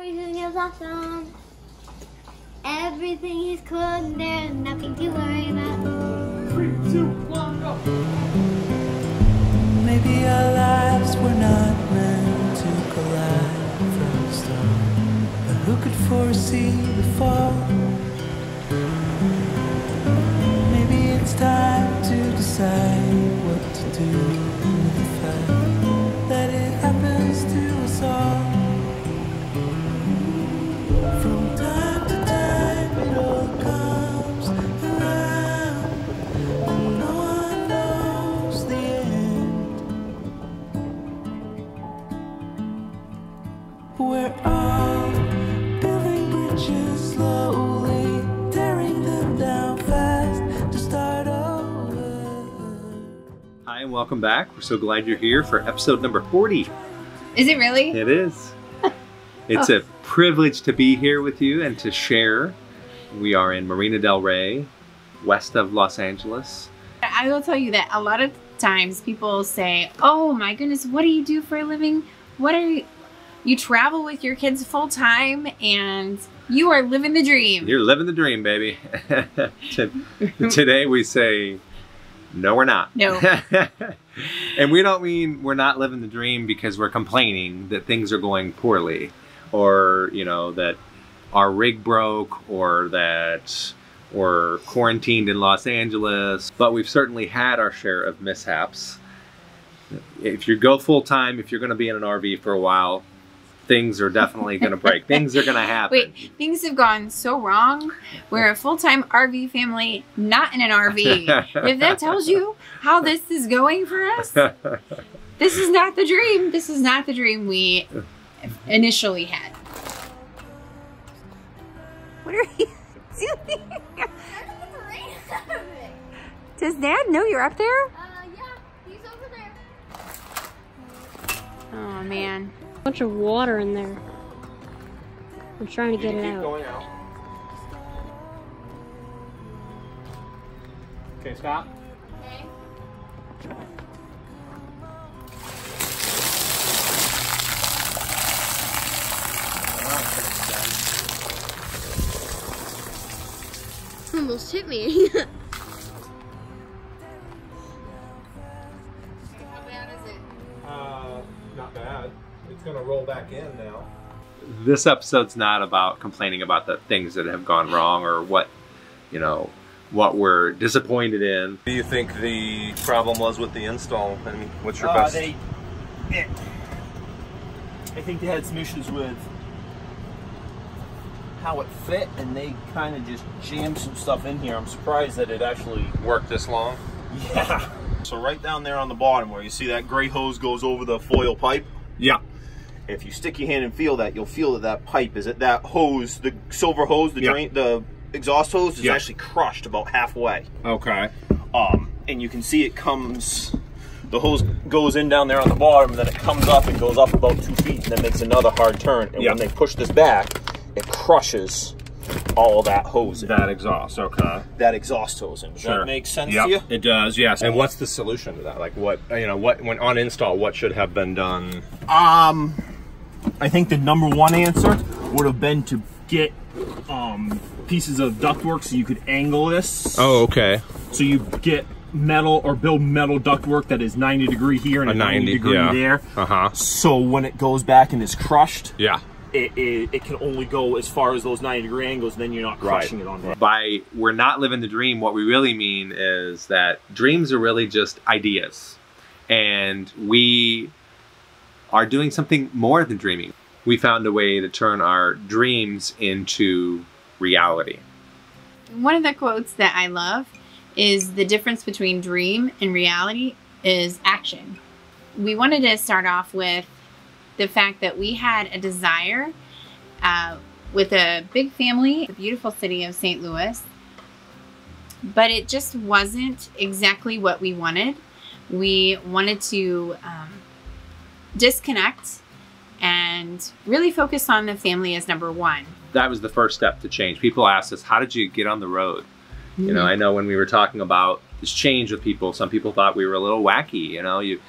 Everything is awesome. Everything is cool and there's nothing to worry about. 3, 2, 1, go! Maybe our lives were not meant to collide from the start, but who could foresee the fall? Maybe it's time to decide what to do with the fact that it happens to us all. From time to time it all comes around, and no one knows the end. We're all building bridges slowly, tearing them down fast to start over. Hi and welcome back. We're so glad you're here for episode number 40. Is it really? It is. It's a privilege to be here with you and to share. We are in Marina del Rey, west of Los Angeles. I will tell you that a lot of times people say, oh my goodness, what do you do for a living? What are you travel with your kids full time and you are living the dream. You're living the dream, baby. Today we say, no, we're not. No. And we don't mean we're not living the dream because we're complaining that things are going poorly, or, you know, that our rig broke, or that we're quarantined in Los Angeles. But we've certainly had our share of mishaps. If you go full time, if you're going to be in an RV for a while, things are definitely going to break. Things are going to happen. Wait, things have gone so wrong. We're a full-time RV family, not in an RV. If that tells you how this is going for us, this is not the dream. This is not the dream we initially had. What are you doing? Does Dad know you're up there? Yeah, he's over there. Oh, man. Bunch of water in there. I'm trying to get it out. Going out. Okay, stop. Okay. Almost hit me. How bad is it? Not bad. It's gonna roll back in now. This episode's not about complaining about the things that have gone wrong or what, you know, what we're disappointed in. What do you think the problem was with the install? I mean, what's your best? I think they had some issues with how it fit, and they kind of just jammed some stuff in here. I'm surprised that it actually Worked this long? Yeah. So right down there on the bottom where you see that gray hose goes over the foil pipe. Yeah. If you stick your hand and feel that, you'll feel that that pipe is that hose, the silver hose, the drain, the exhaust hose is actually crushed about halfway. Okay. And you can see it comes, the hose goes in down there on the bottom, and then it comes up and goes up about 2 feet, and then makes another hard turn. And when they push this back, it crushes all of that hose in. That exhaust, okay. That exhaust hose in. Does that make sense to you? It does, yes. And what's the solution to that? Like what, you know, what, when on install, what should have been done? I think the #1 answer would have been to get pieces of ductwork so you could angle this. Oh, okay. So you get metal, or build metal ductwork that is 90 degree here and a 90 degree there. So when it goes back and is crushed, it can only go as far as those 90 degree angles, and then you're not crushing it on there. By we're not living the dream, what we really mean is that dreams are really just ideas. And we are doing something more than dreaming. We found a way to turn our dreams into reality. One of the quotes that I love is the difference between dream and reality is action. We wanted to start off with the fact that we had a desire with a big family, the beautiful city of St. Louis, but it just wasn't exactly what we wanted. We wanted to disconnect and really focus on the family as #1. That was the first step to change. People asked us, how did you get on the road? You know, I know when we were talking about this change with people, some people thought we were a little wacky, you know, you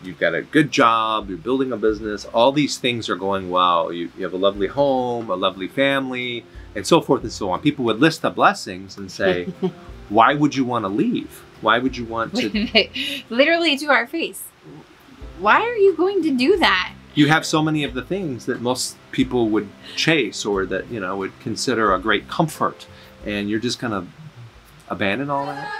you've got a good job, you're building a business, all these things are going well. You have a lovely home, a lovely family, and so forth and so on. People would list the blessings and say, why would you want to leave? Why would you want to? Literally to our face. Why are you going to do that? You have so many of the things that most people would chase or that, you know, would consider a great comfort, and you're just going to abandon all that?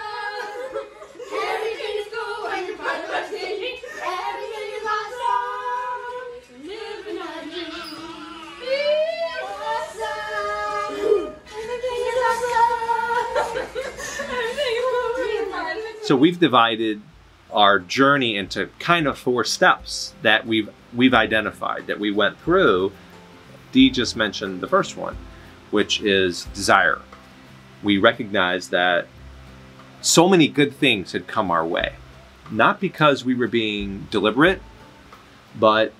So we've divided our journey into kind of 4 steps that we've identified, that we went through. Dee just mentioned the first one, which is desire. We recognized that so many good things had come our way, not because we were being deliberate, but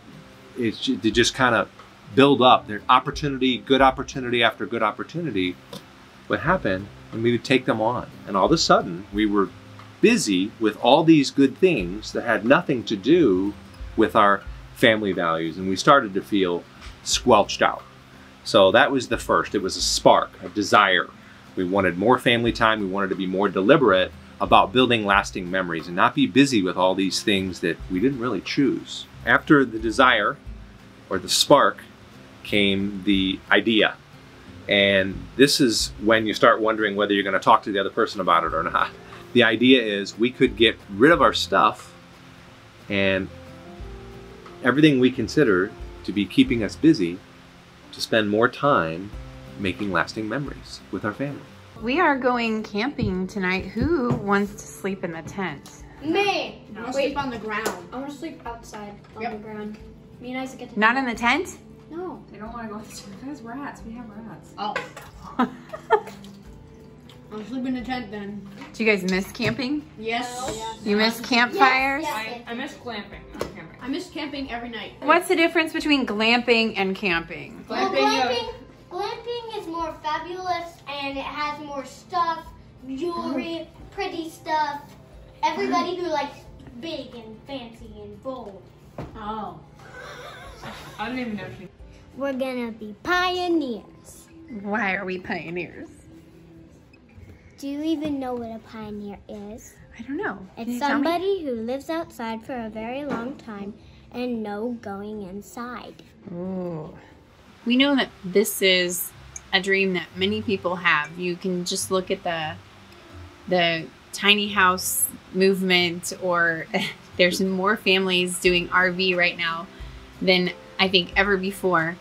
they just kind of build up. There's opportunity, good opportunity after good opportunity would happen, and we would take them on. And all of a sudden, we were busy with all these good things that had nothing to do with our family values, and we started to feel squelched out. So that was the first. It was a spark, a desire. We wanted more family time. We wanted to be more deliberate about building lasting memories and not be busy with all these things that we didn't really choose. After the desire, or the spark, came the idea. And this is when you start wondering whether you're going to talk to the other person about it or not. The idea is we could get rid of our stuff and everything we consider to be keeping us busy, to spend more time making lasting memories with our family. We are going camping tonight. Who wants to sleep in the tent? Me! I want to sleep on the ground. I want to sleep outside on the ground. Me and Isaac get to Not in the tent? No. They don't want to go to the tent. There's rats. We have rats. Oh. I'll sleep in the tent then. Do you guys miss camping? Yes. You miss campfires? I miss glamping, not camping. I miss camping every night. What's the difference between glamping and camping? Well, glamping is more fabulous and it has more stuff, jewelry, pretty stuff. Everybody who likes big and fancy and bold. Oh. I don't even know if you... We're gonna be pioneers. Why are we pioneers? Do you even know what a pioneer is? I don't know. Can It's you tell me? somebody who lives outside for a very long time and no going inside. Ooh. We know that this is a dream that many people have. You can just look at the tiny house movement, or there's more families doing RV right now than I think ever before.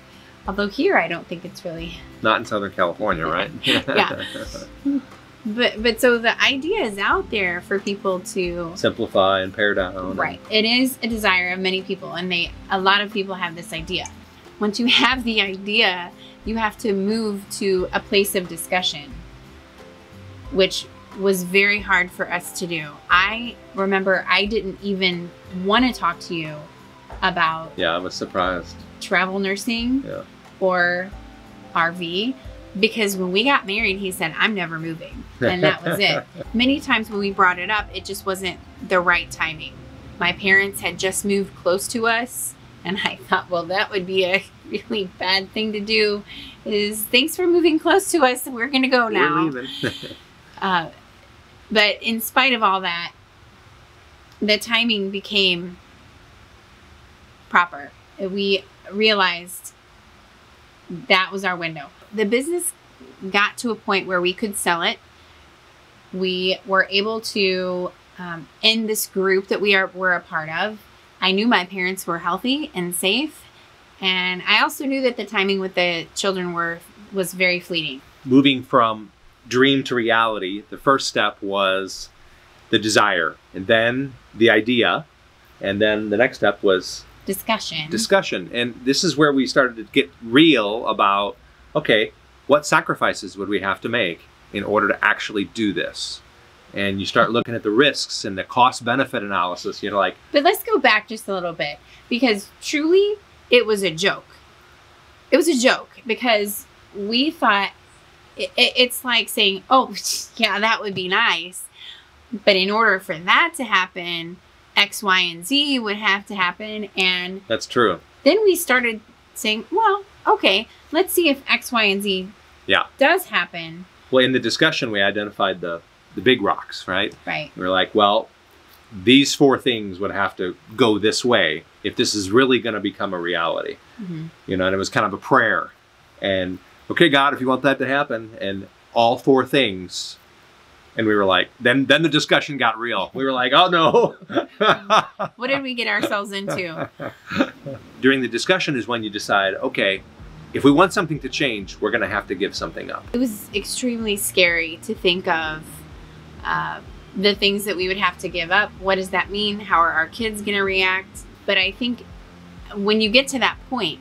Although here, I don't think it's really... Not in Southern California, right? Yeah. But so the idea is out there for people to simplify and pare down. Right. It is a desire of many people, and a lot of people have this idea. Once you have the idea, you have to move to a place of discussion, which was very hard for us to do. I remember I didn't even want to talk to you about Yeah, I was surprised. travel nursing Yeah. or RV, because when we got married, he said, I'm never moving. And that was it. Many times when we brought it up, it just wasn't the right timing. My parents had just moved close to us, and I thought, well, that would be a really bad thing to do, is thanks for moving close to us, and we're going to go now. We're leaving. But in spite of all that, the timing became proper. We realized that was our window. The business got to a point where we could sell it. We were able to end this group that we're a part of. I knew my parents were healthy and safe, and I also knew that the timing with the children was very fleeting. Moving from dream to reality, the first step was the desire, and then the idea, and then the next step was discussion. And this is where we started to get real about, okay, what sacrifices would we have to make in order to actually do this? And you start looking at the risks and the cost-benefit analysis. You're like... But let's go back just a little bit, because truly it was a joke. It was a joke because we thought it's like saying, oh, yeah, that would be nice. But in order for that to happen, X, Y, and Z would have to happen. And that's true. Then we started saying, well, okay, let's see if X, Y, and Z does happen. Well, in the discussion, we identified the big rocks, right? Right. We're like, well, these 4 things would have to go this way if this is really going to become a reality. You know, and it was kind of a prayer. And, okay, God, if you want that to happen, and all 4 things. And we were like, then the discussion got real. We were like, oh, no. What did we get ourselves into? During the discussion is when you decide, okay, if we want something to change, we're going to have to give something up. It was extremely scary to think of the things that we would have to give up. What does that mean? How are our kids going to react? But I think when you get to that point,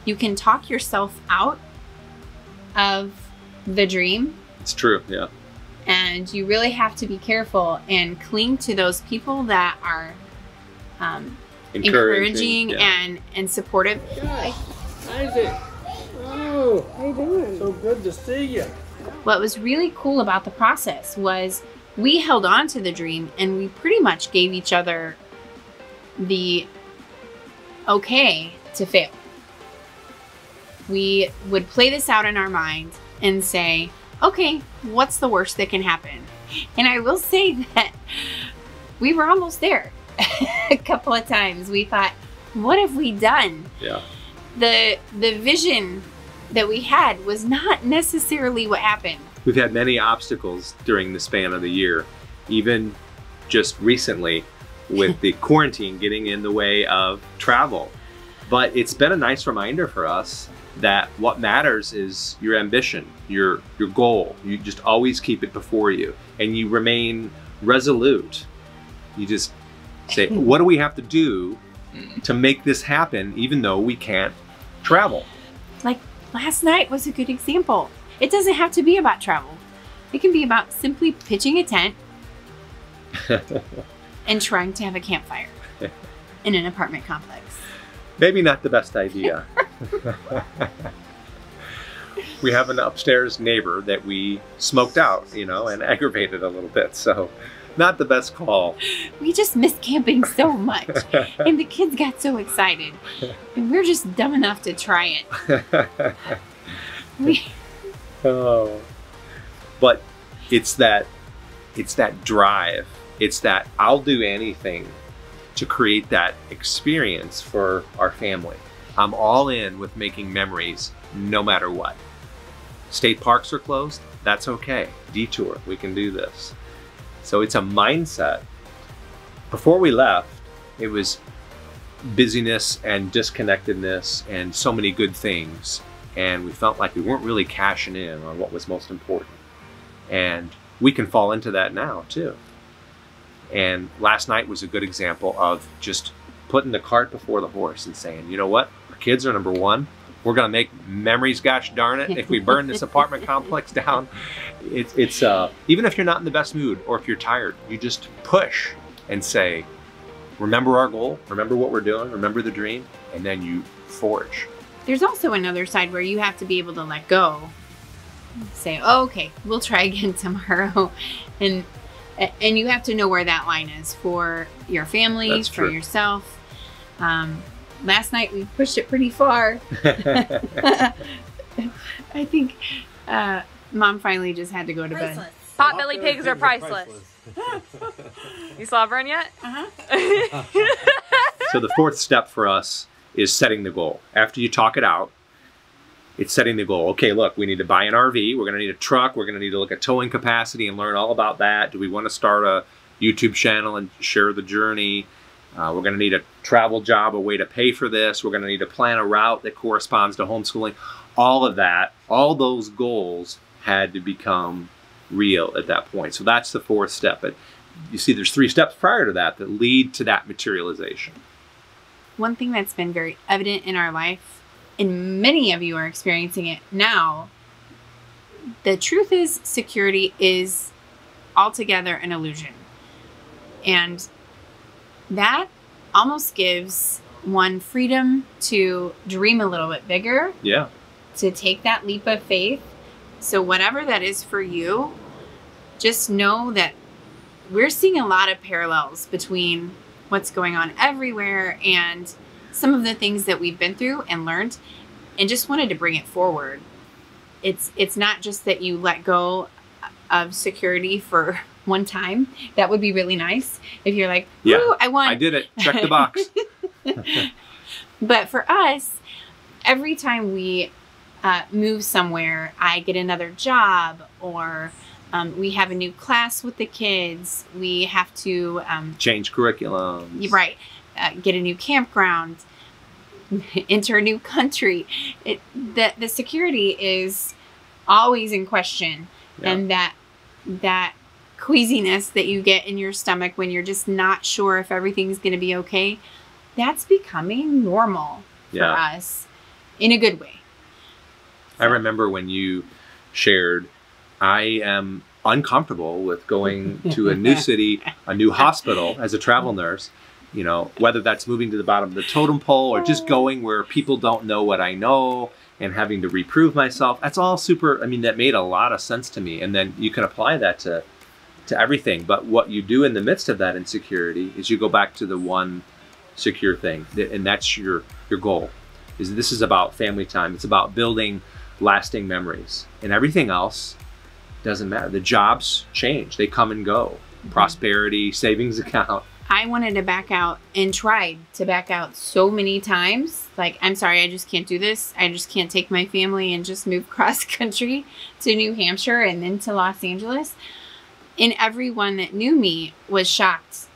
you can talk yourself out of the dream. It's true, yeah. And you really have to be careful and cling to those people that are encouraging and supportive. Hi, Isaac. Oh, how you doing? So good to see you. What was really cool about the process was we held on to the dream and we pretty much gave each other the okay to fail. We would play this out in our mind and say, okay, what's the worst that can happen? And I will say that we were almost there a couple of times. We thought, what have we done? Yeah. The vision that we had was not necessarily what happened. We've had many obstacles during the span of the year, even just recently with the quarantine getting in the way of travel. But it's been a nice reminder for us that what matters is your ambition, your goal. You just always keep it before you and you remain resolute. You just say, what do we have to do to make this happen even though we can't travel? Like last night was a good example. It doesn't have to be about travel. It can be about simply pitching a tent and trying to have a campfire in an apartment complex. Maybe not the best idea. We have an upstairs neighbor that we smoked out, you know, and aggravated a little bit. So not the best call. We just missed camping so much. And the kids got so excited. And we're just dumb enough to try it. Oh. But it's that drive. It's that I'll do anything to create that experience for our family. I'm all in with making memories no matter what. State parks are closed, that's okay. Detour, we can do this. So it's a mindset. Before we left, it was busyness and disconnectedness and so many good things. And we felt like we weren't really cashing in on what was most important. And we can fall into that now too. And last night was a good example of just putting the cart before the horse and saying, you know what, our kids are number one. We're gonna make memories, gosh darn it. If we burn this apartment complex down, it's even if you're not in the best mood or if you're tired, you just push and say, remember our goal, remember what we're doing, remember the dream, and then you forge. There's also another side where you have to be able to let go. Say, oh, okay, we'll try again tomorrow. And you have to know where that line is for your family, for yourself. Last night we pushed it pretty far. I think Mom finally just had to go to bed. Potbelly pigs are priceless. You slobbering yet? So the fourth step for us is setting the goal. After you talk it out, it's setting the goal. Okay, look, we need to buy an RV. We're going to need a truck. We're going to need to look at towing capacity and learn all about that. Do we want to start a YouTube channel and share the journey? We're going to need a travel job, a way to pay for this. We're going to need to plan a route that corresponds to homeschooling. All of that, all those goals had to become real at that point. So that's the fourth step. But you see, there's 3 steps prior to that that lead to that materialization. One thing that's been very evident in our life, and many of you are experiencing it now, the truth is security is altogether an illusion. And that almost gives one freedom to dream a little bit bigger. Yeah. To take that leap of faith. So whatever that is for you, just know that we're seeing a lot of parallels between what's going on everywhere and some of the things that we've been through and learned, and just wanted to bring it forward. It's not just that you let go of security for one time. That would be really nice if you're like, "Ooh, yeah, I won. I did it. Check the box." But for us, every time we move somewhere, I get another job, or we have a new class with the kids. We have to change curriculum. Right. Get a new campground. Enter a new country. The security is always in question, Yeah. and that queasiness that you get in your stomach when you're just not sure if everything's going to be okay, that's becoming normal for us in a good way. I remember when you shared, I am uncomfortable with going to a new city, a new hospital as a travel nurse, you know, whether that's moving to the bottom of the totem pole or just going where people don't know what I know and having to reprove myself. That's all super, I mean, that made a lot of sense to me. And then you can apply that to everything. But what you do in the midst of that insecurity is you go back to the one secure thing. And that's your goal. Is this is about family time. It's about building lasting memories. And everything else doesn't matter. The jobs change. They come and go. Prosperity, savings account. I wanted to back out and tried to back out so many times. Like, I'm sorry, I just can't do this. I just can't take my family and just move cross country to New Hampshire and then to Los Angeles. And everyone that knew me was shocked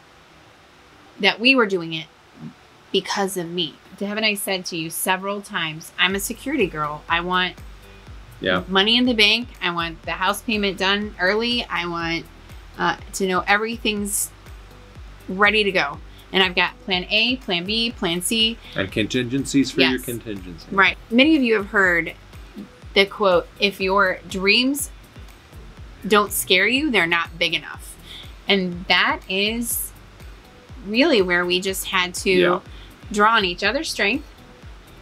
that we were doing it because of me. Haven't I said to you several times, I'm a security girl. I want money in the bank. I want the house payment done early. I want to know everything's ready to go. And I've got plan A, plan B, plan C. And contingencies for your contingency. Right. Many of you have heard the quote, if your dreams don't scare you, they're not big enough. And that is really where we just had to draw on each other's strength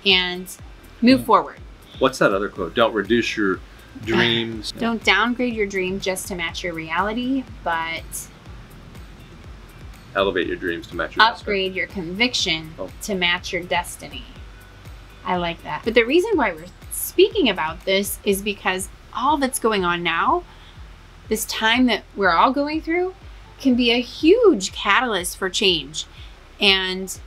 and move forward. What's that other quote? Don't reduce your dreams. Don't downgrade your dream just to match your reality, but elevate your dreams to match your upgrade your conviction to match your destiny. I like that. But the reason why we're speaking about this is because all that's going on now, this time that we're all going through, can be a huge catalyst for change. And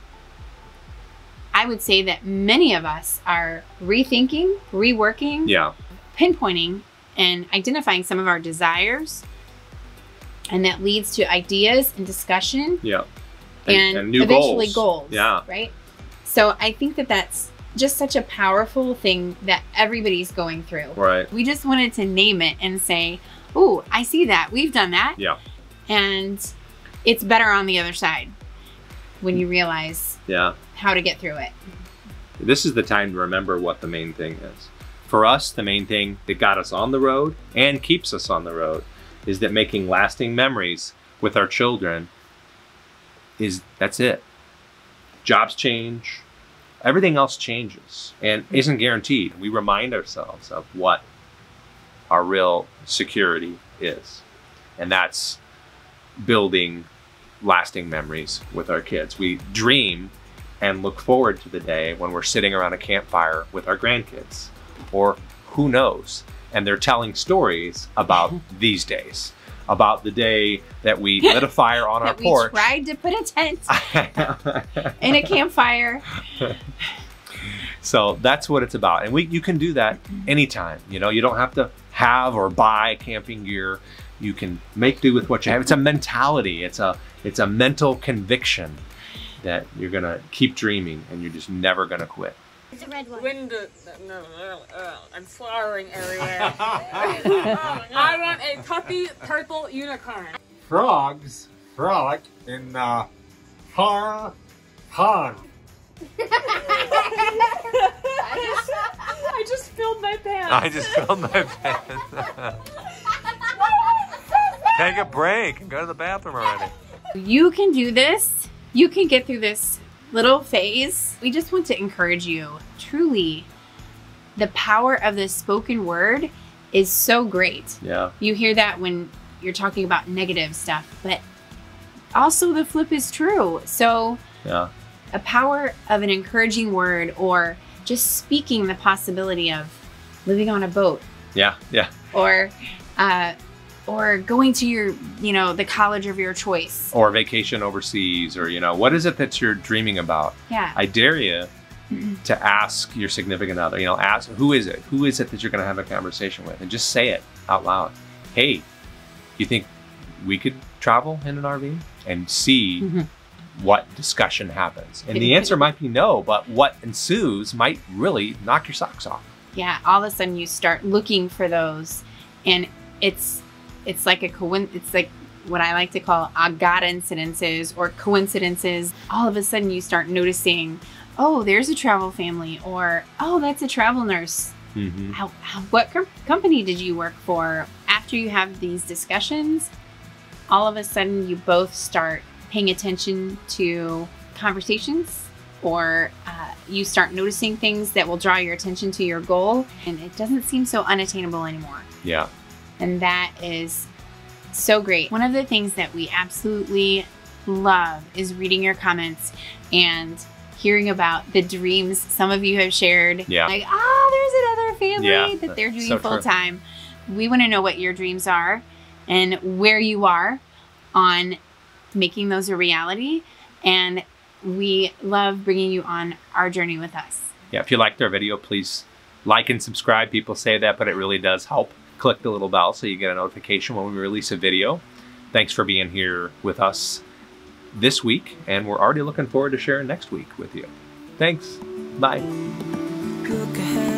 I would say that many of us are rethinking, reworking, pinpointing, and identifying some of our desires. And that leads to ideas and discussion. And new eventually goals. Yeah. Right? So I think that that's just such a powerful thing that everybody's going through. Right. We just wanted to name it and say, oh, I see that. We've done that. Yeah. And it's better on the other side when you realize how to get through it. This is the time to remember what the main thing is. For us, the main thing that got us on the road and keeps us on the road is that making lasting memories with our children that's it. Jobs change, everything else changes and isn't guaranteed. We remind ourselves of what our real security is. And that's building lasting memories with our kids. We dream and look forward to the day when we're sitting around a campfire with our grandkids, or who knows, and they're telling stories about these days, about the day that we lit a fire on our porch. We tried to put a tent in a campfire. So that's what it's about. And you can do that anytime. You know, you don't have to have or buy camping gear. You can make do with what you have. It's a mentality. It's a mental conviction that you're gonna keep dreaming and you're just never gonna quit. It's a red one. I'm slurring everywhere. I want a puppy turtle unicorn. Frogs frolic in the pond. I just filled my pants. I just filled my pants. Take a break and go to the bathroom already. You can do this. You can get through this little phase. We just want to encourage you. Truly, the power of the spoken word is so great. Yeah. You hear that when you're talking about negative stuff, but also the flip is true. So yeah, a power of an encouraging word, or just speaking the possibility of living on a boat. Yeah, yeah. Or going to your, the college of your choice. Or vacation overseas, or, what is it that you're dreaming about? Yeah. I dare you to ask your significant other, ask, who is it? Who is it that you're going to have a conversation with? And just say it out loud. Hey, you think we could travel in an RV? And see what discussion happens. And the answer might be no, but what ensues might really knock your socks off. Yeah, all of a sudden you start looking for those, and it's like it's like what I like to call God incidences or coincidences. All of a sudden you start noticing, oh, there's a travel family, or oh, that's a travel nurse. What company did you work for? After you have these discussions, all of a sudden you both start paying attention to conversations, or you start noticing things that will draw your attention to your goal, and it doesn't seem so unattainable anymore. Yeah. And that is so great. One of the things that we absolutely love is reading your comments and hearing about the dreams some of you have shared. Yeah. Like, there's another family that they're doing full time. We want to know what your dreams are and where you are on making those a reality. And we love bringing you on our journey with us. Yeah, if you liked our video, please like and subscribe. People say that, but it really does help. Click the little bell so you get a notification when we release a video. Thanks for being here with us this week, and we're already looking forward to sharing next week with you. Thanks. Bye. Look ahead.